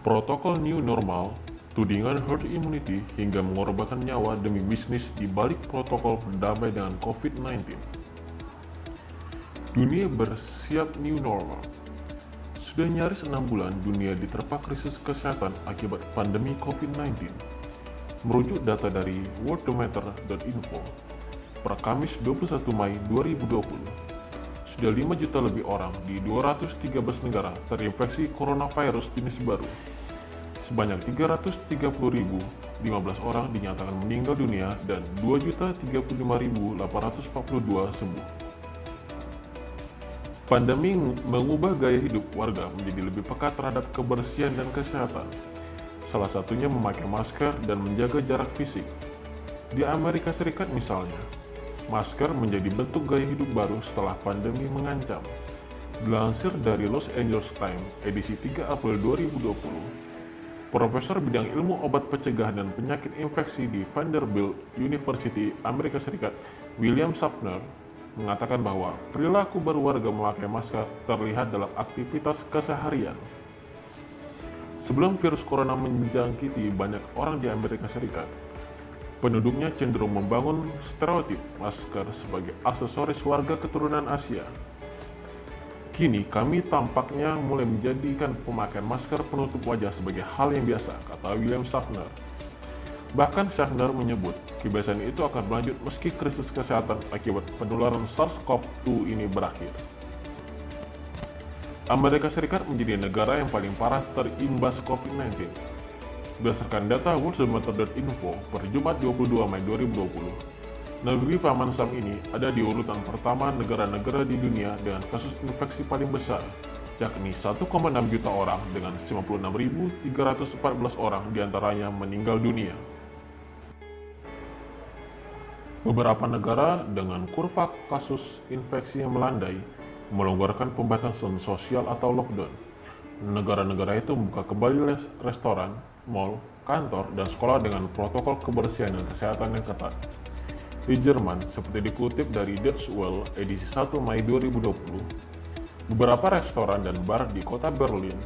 Protokol new normal, tudingan herd immunity hingga mengorbankan nyawa demi bisnis di balik protokol berdamai dengan COVID-19. Dunia bersiap new normal. Sudah nyaris 6 bulan dunia diterpa krisis kesehatan akibat pandemi COVID-19. Merujuk data dari worldometer.info, per Kamis 21 Mai 2020, sudah 5 juta lebih orang di 213 negara terinfeksi coronavirus jenis baru. Sebanyak 330.015 orang dinyatakan meninggal dunia dan 2.035.842 sembuh. Pandemi mengubah gaya hidup warga menjadi lebih peka terhadap kebersihan dan kesehatan. Salah satunya memakai masker dan menjaga jarak fisik. Di Amerika Serikat misalnya, masker menjadi bentuk gaya hidup baru setelah pandemi mengancam. Dilansir dari Los Angeles Times edisi 3 April 2020, Profesor bidang ilmu obat pencegahan dan penyakit infeksi di Vanderbilt University, Amerika Serikat, William Schaffner, mengatakan bahwa perilaku baru warga memakai masker terlihat dalam aktivitas keseharian. Sebelum virus corona menjangkiti banyak orang di Amerika Serikat, penduduknya cenderung membangun stereotip masker sebagai aksesoris warga keturunan Asia. Kini kami tampaknya mulai menjadikan pemakaian masker penutup wajah sebagai hal yang biasa, kata William Schaffner. Bahkan Schaffner menyebut kebiasaan itu akan berlanjut meski krisis kesehatan akibat penularan SARS-CoV-2 ini berakhir. Amerika Serikat menjadi negara yang paling parah terimbas COVID-19. Berdasarkan data worldometer.info per Jumat 22 Mei 2020, negeri Paman Sam ini ada di urutan pertama negara-negara di dunia dengan kasus infeksi paling besar, yakni 1,6 juta orang dengan 56.314 orang diantaranya meninggal dunia. Beberapa negara dengan kurva kasus infeksi yang melandai melonggarkan pembatasan sosial atau lockdown. Negara-negara itu membuka kembali restoran, mal, kantor, dan sekolah dengan protokol kebersihan dan kesehatan yang ketat. Di Jerman, seperti dikutip dari Deutsche Welle edisi 1 Mei 2020, beberapa restoran dan bar di kota Berlin,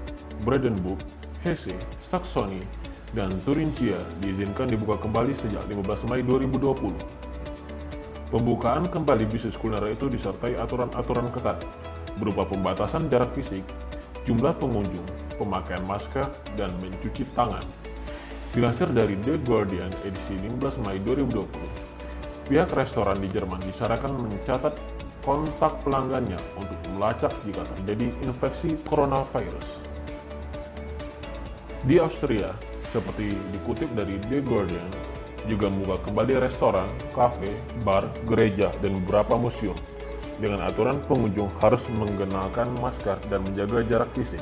Brandenburg, Hesse, Saksoni, dan Thuringia diizinkan dibuka kembali sejak 15 Mei 2020. Pembukaan kembali bisnis kuliner itu disertai aturan-aturan ketat, berupa pembatasan jarak fisik, jumlah pengunjung, pemakaian masker, dan mencuci tangan. Dilansir dari The Guardian edisi 15 Mei 2020, pihak restoran di Jerman disarankan mencatat kontak pelanggannya untuk melacak jika terjadi infeksi coronavirus. Di Austria, seperti dikutip dari The Guardian, juga membuka kembali restoran, kafe, bar, gereja, dan beberapa museum dengan aturan pengunjung harus mengenakan masker dan menjaga jarak fisik.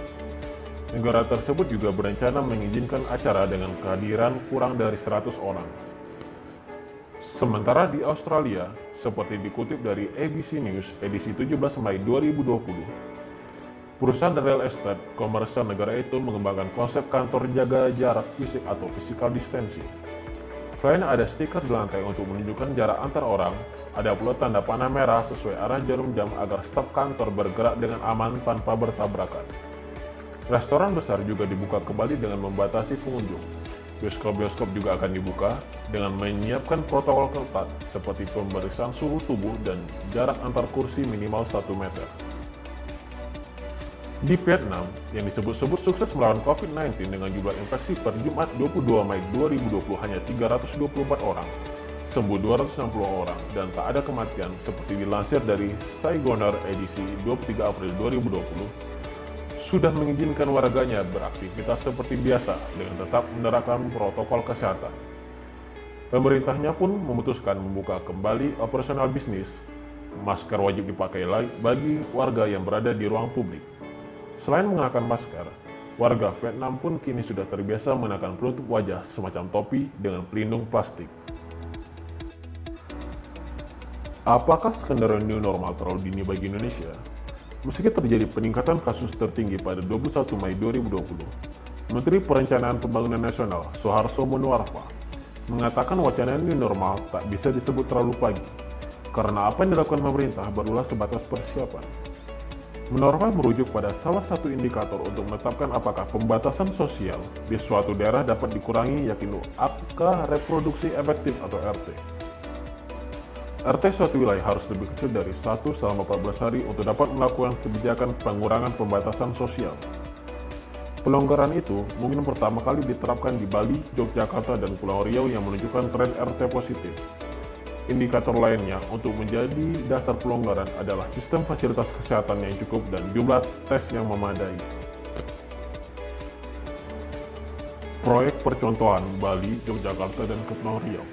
Negara tersebut juga berencana mengizinkan acara dengan kehadiran kurang dari 100 orang. Sementara di Australia, seperti dikutip dari ABC News edisi 17 Mei 2020, perusahaan real estate komersial negara itu mengembangkan konsep kantor jaga jarak fisik atau physical distancing. Selain ada stiker di lantai untuk menunjukkan jarak antar orang, ada pula tanda panah merah sesuai arah jarum jam agar staf kantor bergerak dengan aman tanpa bertabrakan. Restoran besar juga dibuka kembali dengan membatasi pengunjung. Bioskop-bioskop juga akan dibuka dengan menyiapkan protokol ketat seperti pemeriksaan suhu tubuh dan jarak antar kursi minimal 1 meter. Di Vietnam, yang disebut-sebut sukses melawan COVID-19 dengan jumlah infeksi per Jumat 22 Mei 2020 hanya 324 orang, sembuh 260 orang, dan tak ada kematian seperti dilansir dari Saigoner edisi 23 April 2020, sudah mengizinkan warganya beraktivitas seperti biasa dengan tetap menerapkan protokol kesehatan. Pemerintahnya pun memutuskan membuka kembali operasional bisnis. Masker wajib dipakai bagi warga yang berada di ruang publik. Selain mengenakan masker, warga Vietnam pun kini sudah terbiasa mengenakan penutup wajah semacam topi dengan pelindung plastik. Apakah skenario new normal terlalu dini bagi Indonesia? Meski terjadi peningkatan kasus tertinggi pada 21 Mei 2020, Menteri Perencanaan Pembangunan Nasional Soeharto Monoarfa mengatakan wacana new normal tak bisa disebut terlalu pagi, karena apa yang dilakukan pemerintah barulah sebatas persiapan. Menorma merujuk pada salah satu indikator untuk menetapkan apakah pembatasan sosial di suatu daerah dapat dikurangi, yaitu angka reproduksi efektif atau RT. RT suatu wilayah harus lebih kecil dari 1 selama 14 hari untuk dapat melakukan kebijakan pengurangan pembatasan sosial. Pelonggaran itu mungkin pertama kali diterapkan di Bali, Yogyakarta, dan Pulau Riau yang menunjukkan tren RT positif. Indikator lainnya untuk menjadi dasar pelonggaran adalah sistem fasilitas kesehatan yang cukup dan jumlah tes yang memadai. Proyek percontohan Bali, Yogyakarta, dan Kepulauan Riau.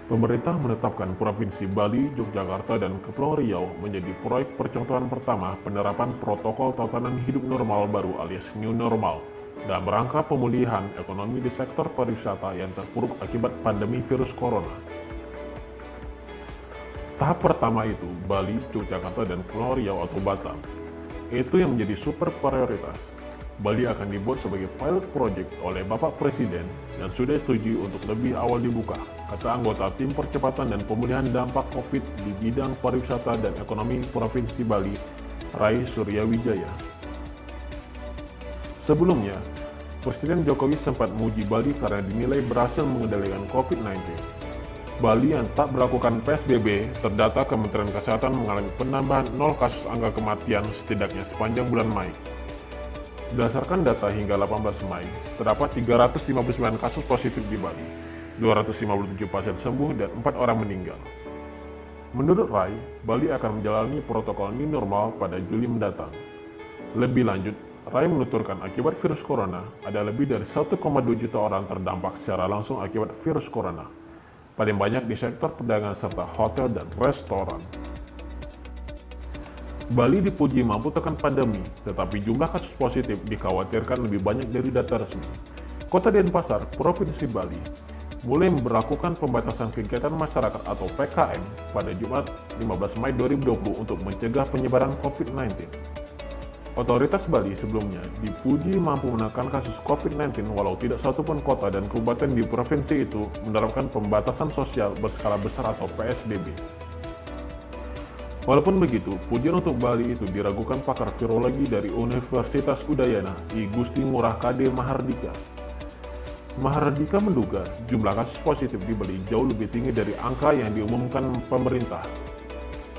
Pemerintah menetapkan Provinsi Bali, Yogyakarta, dan Kepulauan Riau menjadi proyek percontohan pertama penerapan protokol tatanan hidup normal baru alias New Normal dalam rangka pemulihan ekonomi di sektor pariwisata yang terpuruk akibat pandemi virus corona. Tahap pertama itu Bali, Yogyakarta, dan Pulau Riau atau Batam. Itu yang menjadi super prioritas. Bali akan dibuat sebagai pilot project oleh Bapak Presiden dan sudah setuju untuk lebih awal dibuka, kata anggota Tim Percepatan dan Pemulihan Dampak COVID di bidang pariwisata dan ekonomi Provinsi Bali, Rai Suryawijaya. Sebelumnya, Presiden Jokowi sempat menguji Bali karena dinilai berhasil mengendalikan COVID-19. Bali yang tak berlakukan PSBB, terdata Kementerian Kesehatan mengalami penambahan 0 kasus angka kematian setidaknya sepanjang bulan Mei. Berdasarkan data hingga 18 Mei, terdapat 359 kasus positif di Bali, 257 pasien sembuh, dan 4 orang meninggal. Menurut Rai, Bali akan menjalani protokol new normal pada Juli mendatang. Lebih lanjut, Rai menuturkan akibat virus corona, ada lebih dari 1,2 juta orang terdampak secara langsung akibat virus corona, paling banyak di sektor perdagangan serta hotel dan restoran. Bali dipuji mampu tekan pandemi, tetapi jumlah kasus positif dikhawatirkan lebih banyak dari data resmi. Kota Denpasar, Provinsi Bali, mulai memberlakukan pembatasan kegiatan masyarakat atau PKM pada Jumat 15 Mei 2020 untuk mencegah penyebaran COVID-19. Otoritas Bali sebelumnya dipuji mampu menekan kasus COVID-19 walau tidak satupun kota dan kabupaten di provinsi itu menerapkan pembatasan sosial berskala besar atau PSBB. Walaupun begitu, pujian untuk Bali itu diragukan pakar virologi dari Universitas Udayana, I Gusti Ngurah Kade Mahardika. Mahardika menduga jumlah kasus positif di Bali jauh lebih tinggi dari angka yang diumumkan pemerintah.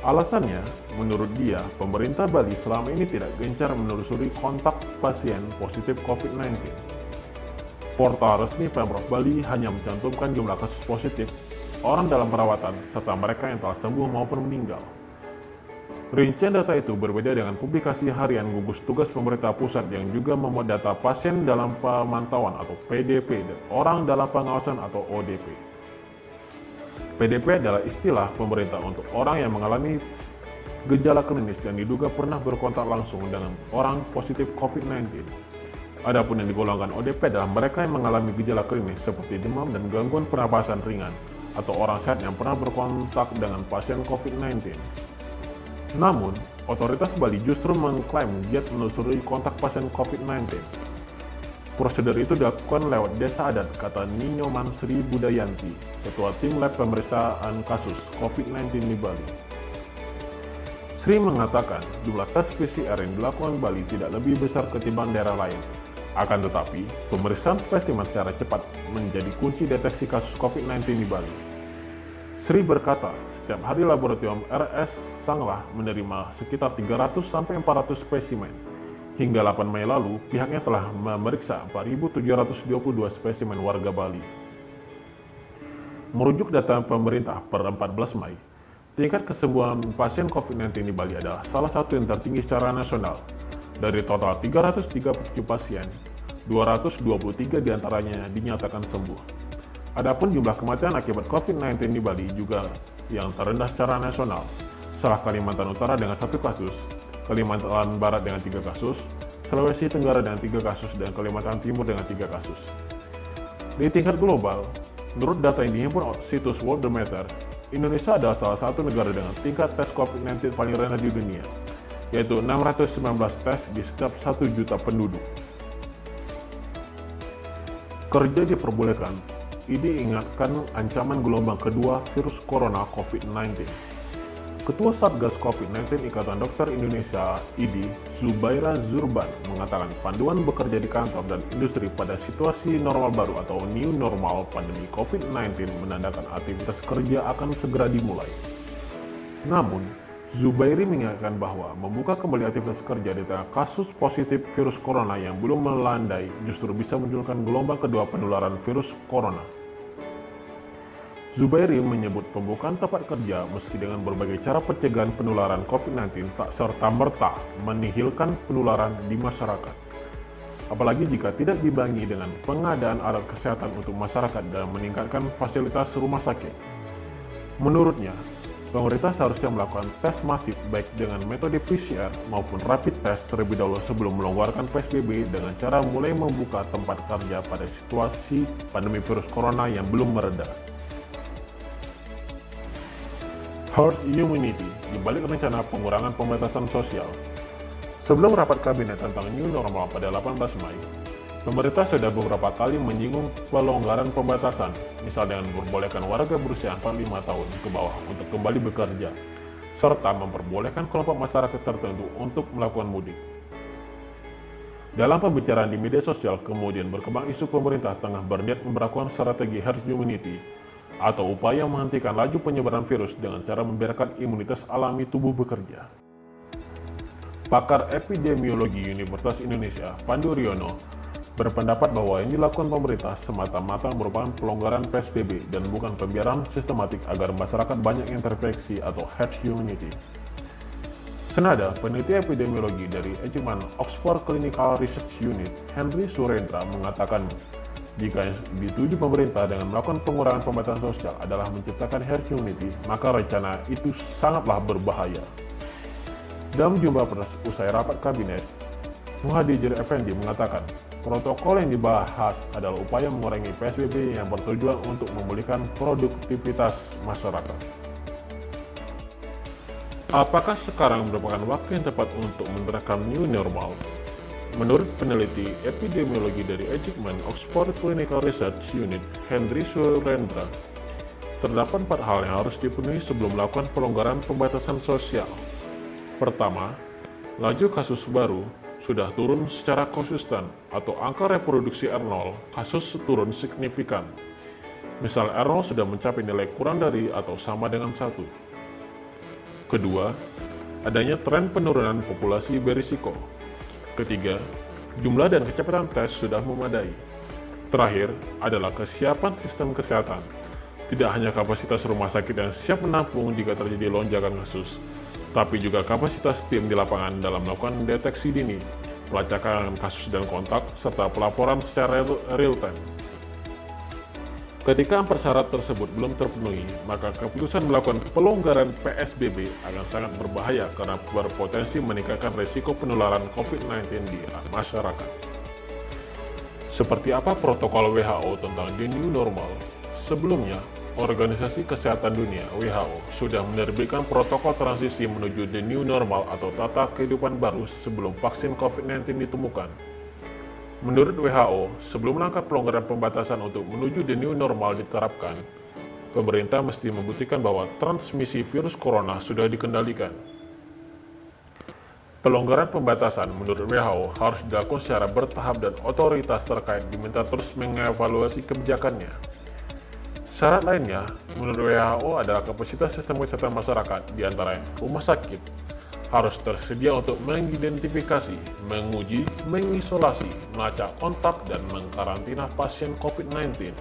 Alasannya, menurut dia, pemerintah Bali selama ini tidak gencar menelusuri kontak pasien positif COVID-19. Portal resmi Pemprov Bali hanya mencantumkan jumlah kasus positif, orang dalam perawatan, serta mereka yang telah sembuh maupun meninggal. Rincian data itu berbeda dengan publikasi harian gugus tugas pemerintah pusat yang juga memuat data pasien dalam pemantauan atau PDP dan orang dalam pengawasan atau ODP. PDP adalah istilah pemerintah untuk orang yang mengalami gejala klinis dan diduga pernah berkontak langsung dengan orang positif COVID-19. Adapun yang digolongkan ODP adalah mereka yang mengalami gejala klinis seperti demam dan gangguan pernapasan ringan atau orang sehat yang pernah berkontak dengan pasien COVID-19. Namun, otoritas Bali justru mengklaim giat menelusuri kontak pasien COVID-19. Prosedur itu dilakukan lewat desa adat, kata Ninyoman Sri Budayanti, Ketua Tim Lab Pemeriksaan Kasus COVID-19 di Bali. Sri mengatakan jumlah tes PCR yang dilakukan Bali tidak lebih besar ketimbang daerah lain. Akan tetapi, pemeriksaan spesimen secara cepat menjadi kunci deteksi kasus COVID-19 di Bali. Sri berkata, setiap hari laboratorium RS Sanglah menerima sekitar 300-400 spesimen. Hingga 8 Mei lalu, pihaknya telah memeriksa 4.722 spesimen warga Bali. Merujuk data pemerintah per 14 Mei, tingkat kesembuhan pasien COVID-19 di Bali adalah salah satu yang tertinggi secara nasional. Dari total 337 pasien, 223 diantaranya dinyatakan sembuh. Adapun jumlah kematian akibat COVID-19 di Bali juga yang terendah secara nasional, setelah Kalimantan Utara dengan 1 kasus, Kalimantan Barat dengan 3 kasus, Sulawesi Tenggara dengan 3 kasus, dan Kalimantan Timur dengan 3 kasus. Di tingkat global, menurut data yang dihimpun situs Worldometer, Indonesia adalah salah satu negara dengan tingkat tes COVID-19 paling rendah di dunia, yaitu 619 tes di setiap 1 juta penduduk. Kerja diperbolehkan, ini ingatkan ancaman gelombang kedua virus corona COVID-19. Ketua Satgas COVID-19 Ikatan Dokter Indonesia (IDI), Zubaira Zurban, mengatakan panduan bekerja di kantor dan industri pada situasi normal baru atau new normal pandemi COVID-19 menandakan aktivitas kerja akan segera dimulai. Namun, Zubairi mengingatkan bahwa membuka kembali aktivitas kerja di tengah kasus positif virus corona yang belum melandai justru bisa menunjukkan gelombang kedua penularan virus corona. Zubairi menyebut pembukaan tempat kerja meski dengan berbagai cara pencegahan penularan COVID-19 tak serta-merta menihilkan penularan di masyarakat. Apalagi jika tidak dibarengi dengan pengadaan alat kesehatan untuk masyarakat dan meningkatkan fasilitas rumah sakit. Menurutnya, pemerintah seharusnya melakukan tes masif baik dengan metode PCR maupun rapid test terlebih dahulu sebelum melonggarkan PSBB dengan cara mulai membuka tempat kerja pada situasi pandemi virus corona yang belum mereda. Herd immunity di balik rencana pengurangan pembatasan sosial. Sebelum rapat kabinet tentang new normal pada 18 Mei, pemerintah sudah beberapa kali menyinggung pelonggaran pembatasan, misal dengan memperbolehkan warga berusia 45 tahun ke bawah untuk kembali bekerja, serta memperbolehkan kelompok masyarakat tertentu untuk melakukan mudik. Dalam pembicaraan di media sosial, kemudian berkembang isu pemerintah tengah berniat memberlakukan strategi herd immunity atau upaya menghentikan laju penyebaran virus dengan cara membiarkan imunitas alami tubuh bekerja. Pakar epidemiologi Universitas Indonesia, Pandu Riono, berpendapat bahwa yang dilakukan pemerintah semata-mata merupakan pelonggaran PSBB dan bukan pembiaran sistematik agar masyarakat banyak yang terinfeksi atau herd immunity. Senada, peneliti epidemiologi dari Eijkman Oxford Clinical Research Unit, Henry Surendra, mengatakan jika yang dituju pemerintah dengan melakukan pengurangan pembatasan sosial adalah menciptakan herd immunity, maka rencana itu sangatlah berbahaya. Dalam jumpa pers usai rapat kabinet, Muhadjir Effendi mengatakan, protokol yang dibahas adalah upaya mengurangi PSBB yang bertujuan untuk memulihkan produktivitas masyarakat. Apakah sekarang merupakan waktu yang tepat untuk menerapkan new normal? Menurut peneliti epidemiologi dari Eijkman Oxford Clinical Research Unit, Henry Surendra, terdapat 4 hal yang harus dipenuhi sebelum melakukan pelonggaran pembatasan sosial. Pertama, laju kasus baru sudah turun secara konsisten atau angka reproduksi R0 kasus turun signifikan. Misal R0 sudah mencapai nilai kurang dari atau sama dengan 1. Kedua, adanya tren penurunan populasi berisiko. Ketiga, jumlah dan kecepatan tes sudah memadai. Terakhir adalah kesiapan sistem kesehatan. Tidak hanya kapasitas rumah sakit yang siap menampung jika terjadi lonjakan kasus, tapi juga kapasitas tim di lapangan dalam melakukan deteksi dini, pelacakan kasus dan kontak, serta pelaporan secara real-time. Ketika persyarat tersebut belum terpenuhi, maka keputusan melakukan pelonggaran PSBB akan sangat berbahaya karena berpotensi meningkatkan risiko penularan COVID-19 di masyarakat. Seperti apa protokol WHO tentang the new normal? Sebelumnya, Organisasi Kesehatan Dunia (WHO) sudah menerbitkan protokol transisi menuju the new normal atau tata kehidupan baru sebelum vaksin COVID-19 ditemukan. Menurut WHO, sebelum langkah pelonggaran pembatasan untuk menuju the new normal diterapkan, pemerintah mesti membuktikan bahwa transmisi virus corona sudah dikendalikan. Pelonggaran pembatasan menurut WHO harus dilakukan secara bertahap dan otoritas terkait diminta terus mengevaluasi kebijakannya. Syarat lainnya, menurut WHO adalah kapasitas sistem kesehatan masyarakat, di antara rumah sakit, harus tersedia untuk mengidentifikasi, menguji, mengisolasi, melacak kontak, dan mengkarantina pasien COVID-19.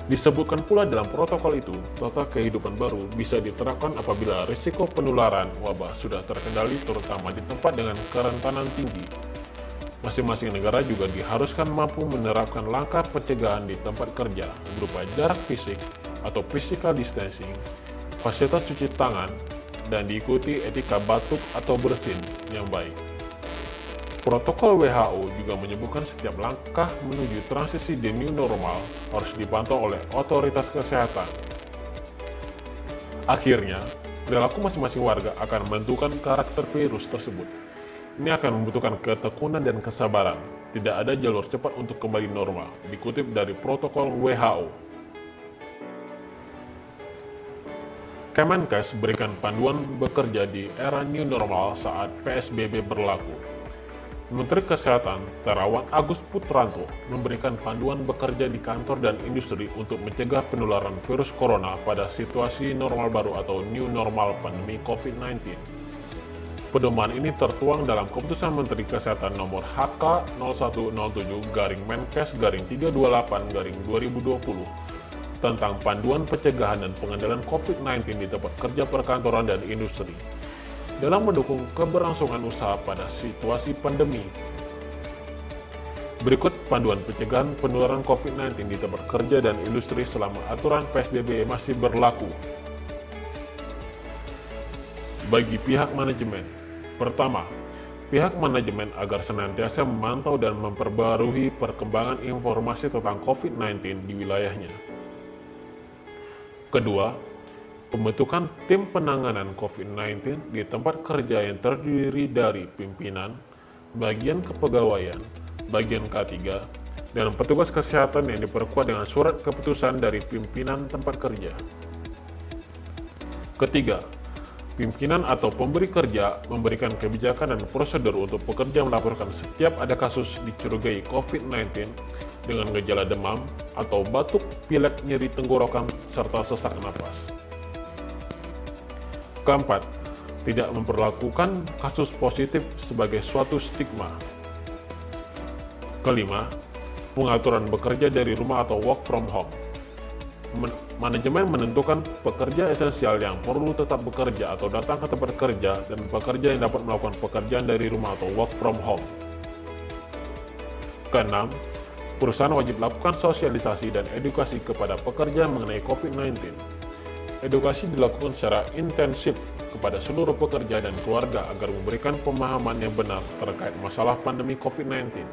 Disebutkan pula dalam protokol itu, tata kehidupan baru bisa diterapkan apabila risiko penularan wabah sudah terkendali terutama di tempat dengan kerentanan tinggi. Masing-masing negara juga diharuskan mampu menerapkan langkah pencegahan di tempat kerja berupa jarak fisik atau physical distancing, fasilitas cuci tangan, dan diikuti etika batuk atau bersin yang baik. Protokol WHO juga menyebutkan setiap langkah menuju transisi the new normal harus dipantau oleh otoritas kesehatan. Akhirnya, perilaku masing-masing warga akan menentukan karakter virus tersebut. Ini akan membutuhkan ketekunan dan kesabaran. Tidak ada jalur cepat untuk kembali normal, dikutip dari protokol WHO. Kemenkes berikan panduan bekerja di era new normal saat PSBB berlaku. Menteri Kesehatan Terawan Agus Putranto memberikan panduan bekerja di kantor dan industri untuk mencegah penularan virus corona pada situasi normal baru atau new normal pandemi COVID-19. Pedoman ini tertuang dalam Keputusan Menteri Kesehatan nomor HK-0107-Menkes-328-2020 tentang panduan pencegahan dan pengendalian COVID-19 di tempat kerja perkantoran dan industri dalam mendukung keberlangsungan usaha pada situasi pandemi. Berikut panduan pencegahan penularan COVID-19 di tempat kerja dan industri selama aturan PSBB masih berlaku. Bagi pihak manajemen, pertama, pihak manajemen agar senantiasa memantau dan memperbarui perkembangan informasi tentang COVID-19 di wilayahnya. Kedua, pembentukan tim penanganan COVID-19 di tempat kerja yang terdiri dari pimpinan, bagian kepegawaian, bagian K3, dan petugas kesehatan yang diperkuat dengan surat keputusan dari pimpinan tempat kerja. Ketiga, pimpinan atau pemberi kerja memberikan kebijakan dan prosedur untuk pekerja melaporkan setiap ada kasus dicurigai COVID-19 dengan gejala demam atau batuk, pilek, nyeri tenggorokan, serta sesak napas. Keempat, tidak memperlakukan kasus positif sebagai suatu stigma. Kelima, pengaturan bekerja dari rumah atau work from home. Manajemen menentukan pekerja esensial yang perlu tetap bekerja atau datang ke tempat kerja dan pekerja yang dapat melakukan pekerjaan dari rumah atau work from home. Keenam, perusahaan wajib melakukan sosialisasi dan edukasi kepada pekerja mengenai COVID-19. Edukasi dilakukan secara intensif kepada seluruh pekerja dan keluarga agar memberikan pemahaman yang benar terkait masalah pandemi COVID-19,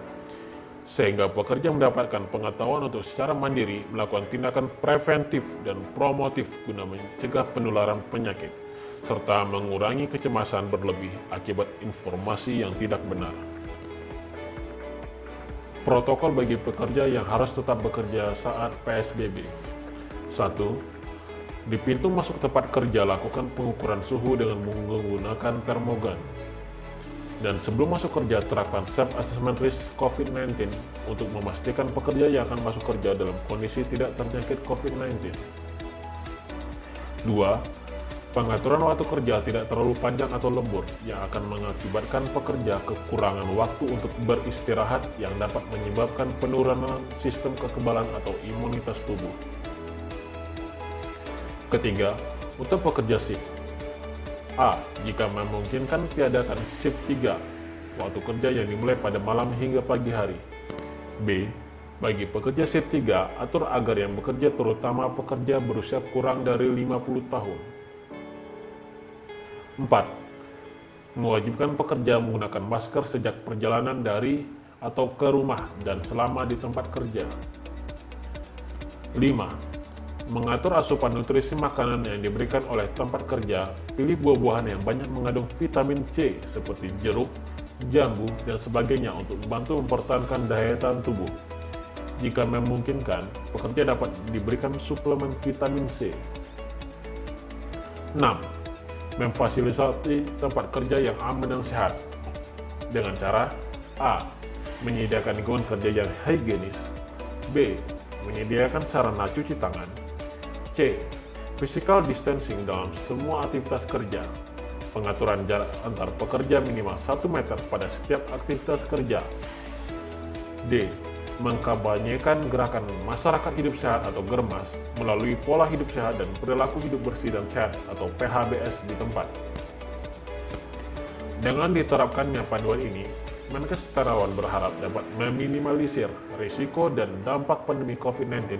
sehingga pekerja mendapatkan pengetahuan untuk secara mandiri melakukan tindakan preventif dan promotif guna mencegah penularan penyakit, serta mengurangi kecemasan berlebih akibat informasi yang tidak benar. Protokol bagi pekerja yang harus tetap bekerja saat PSBB. 1. Di pintu masuk tempat kerja, lakukan pengukuran suhu dengan menggunakan termogan. Dan sebelum masuk kerja, terapkan self-assessment risk COVID-19 untuk memastikan pekerja yang akan masuk kerja dalam kondisi tidak terjangkit COVID-19. 2. Pengaturan waktu kerja tidak terlalu panjang atau lembur yang akan mengakibatkan pekerja kekurangan waktu untuk beristirahat yang dapat menyebabkan penurunan sistem kekebalan atau imunitas tubuh. Ketiga, untuk pekerja shift. A. Jika memungkinkan, tiadakan shift 3, waktu kerja yang dimulai pada malam hingga pagi hari. B. Bagi pekerja shift 3, atur agar yang bekerja terutama pekerja berusia kurang dari 50 tahun. 4. Mewajibkan pekerja menggunakan masker sejak perjalanan dari atau ke rumah dan selama di tempat kerja. 5. Mengatur asupan nutrisi makanan yang diberikan oleh tempat kerja, pilih buah-buahan yang banyak mengandung vitamin C seperti jeruk, jambu, dan sebagainya untuk membantu mempertahankan daya tahan tubuh. Jika memungkinkan, pekerja dapat diberikan suplemen vitamin C. 6. Memfasilitasi tempat kerja yang aman dan sehat dengan cara A. Menyediakan lingkungan kerja yang higienis. B. Menyediakan sarana cuci tangan. C. Physical distancing dalam semua aktivitas kerja. Pengaturan jarak antar pekerja minimal 1 meter pada setiap aktivitas kerja. D. Mengkampanyekan gerakan masyarakat hidup sehat atau GERMAS melalui pola hidup sehat dan perilaku hidup bersih dan sehat atau PHBS di tempat. Dengan diterapkannya panduan ini, Menkes Terawan berharap dapat meminimalisir risiko dan dampak pandemi COVID-19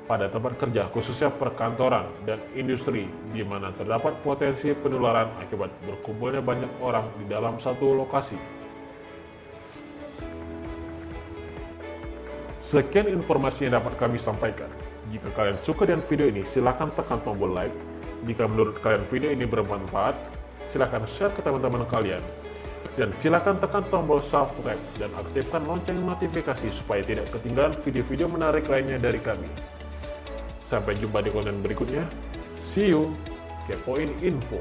pada tempat kerja, khususnya perkantoran dan industri, di mana terdapat potensi penularan akibat berkumpulnya banyak orang di dalam satu lokasi. Sekian informasi yang dapat kami sampaikan. Jika kalian suka dengan video ini, silakan tekan tombol like. Jika menurut kalian video ini bermanfaat, silakan share ke teman-teman kalian. Dan silakan tekan tombol subscribe dan aktifkan lonceng notifikasi supaya tidak ketinggalan video-video menarik lainnya dari kami. Sampai jumpa di konten berikutnya. See you! Kepoin info.